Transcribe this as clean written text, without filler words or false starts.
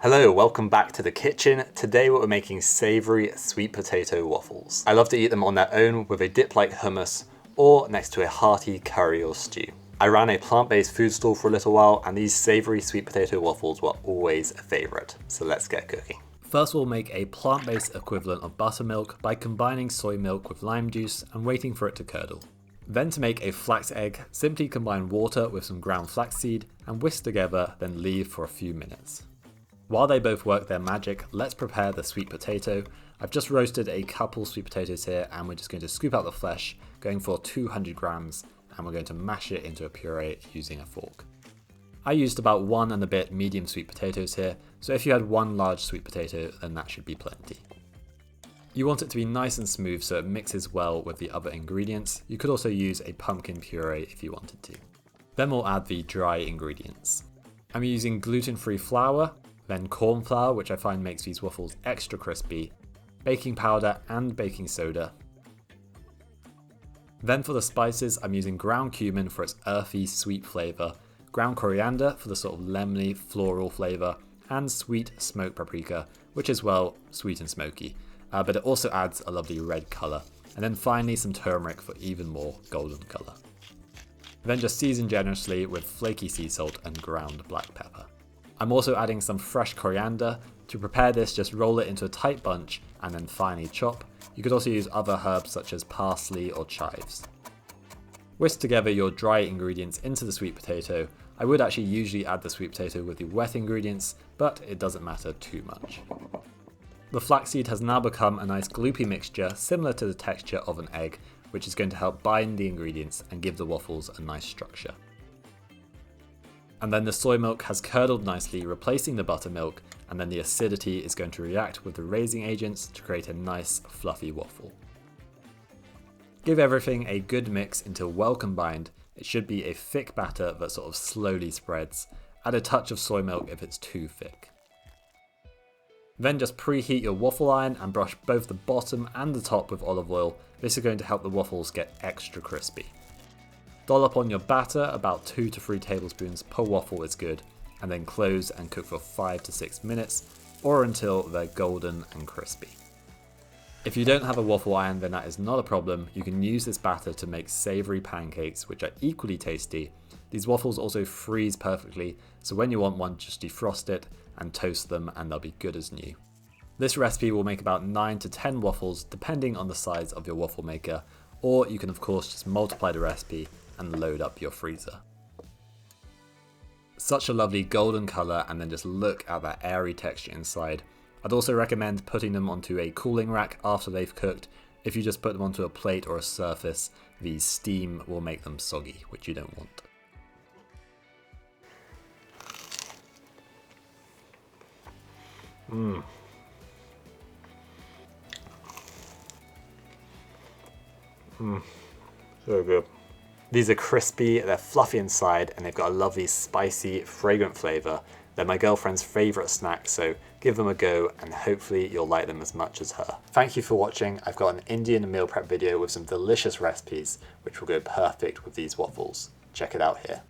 Hello, welcome back to the kitchen. Today we're making savoury sweet potato waffles. I love to eat them on their own with a dip like hummus or next to a hearty curry or stew. I ran a plant-based food stall for a little while and these savoury sweet potato waffles were always a favourite. So let's get cooking. First we'll make a plant-based equivalent of buttermilk by combining soy milk with lime juice and waiting for it to curdle. Then to make a flax egg, simply combine water with some ground flaxseed and whisk together, then leave for a few minutes. While they both work their magic, let's prepare the sweet potato. I've just roasted a couple sweet potatoes here and we're just going to scoop out the flesh, going for 200 grams, and we're going to mash it into a puree using a fork. I used about 1 and a bit medium sweet potatoes here, so if you had 1 large sweet potato, then that should be plenty. You want it to be nice and smooth so it mixes well with the other ingredients. You could also use a pumpkin puree if you wanted to. Then we'll add the dry ingredients. I'm using gluten-free flour, then cornflour, which I find makes these waffles extra crispy, baking powder and baking soda. Then for the spices, I'm using ground cumin for its earthy, sweet flavour, ground coriander for the sort of lemony, floral flavour, and sweet smoked paprika, which is, well, sweet and smoky, but it also adds a lovely red colour. And then finally some turmeric for even more golden colour. Then just season generously with flaky sea salt and ground black pepper. I'm also adding some fresh coriander. To prepare this, just roll it into a tight bunch and then finely chop. You could also use other herbs such as parsley or chives. Whisk together your dry ingredients into the sweet potato. I would actually usually add the sweet potato with the wet ingredients, but it doesn't matter too much. The flaxseed has now become a nice gloopy mixture similar to the texture of an egg, which is going to help bind the ingredients and give the waffles a nice structure. And then the soy milk has curdled nicely, replacing the buttermilk, and then the acidity is going to react with the raising agents to create a nice fluffy waffle. Give everything a good mix until well combined. It should be a thick batter that sort of slowly spreads. Add a touch of soy milk if it's too thick. Then just preheat your waffle iron and brush both the bottom and the top with olive oil. This is going to help the waffles get extra crispy. Dollop on your batter, about 2 to 3 tablespoons per waffle is good, and then close and cook for 5 to 6 minutes, or until they're golden and crispy. If you don't have a waffle iron, then that is not a problem. You can use this batter to make savoury pancakes, which are equally tasty. These waffles also freeze perfectly, so when you want one, just defrost it and toast them and they'll be good as new. This recipe will make about 9 to 10 waffles, depending on the size of your waffle maker, or you can of course just multiply the recipe and load up your freezer. Such a lovely golden colour, and then just look at that airy texture inside. I'd also recommend putting them onto a cooling rack after they've cooked. If you just put them onto a plate or a surface, the steam will make them soggy, which you don't want. So good. These are crispy, they're fluffy inside, and they've got a lovely spicy, fragrant flavour. They're my girlfriend's favourite snack, so give them a go and hopefully you'll like them as much as her. Thank you for watching. I've got an Indian meal prep video with some delicious recipes which will go perfect with these waffles. Check it out here.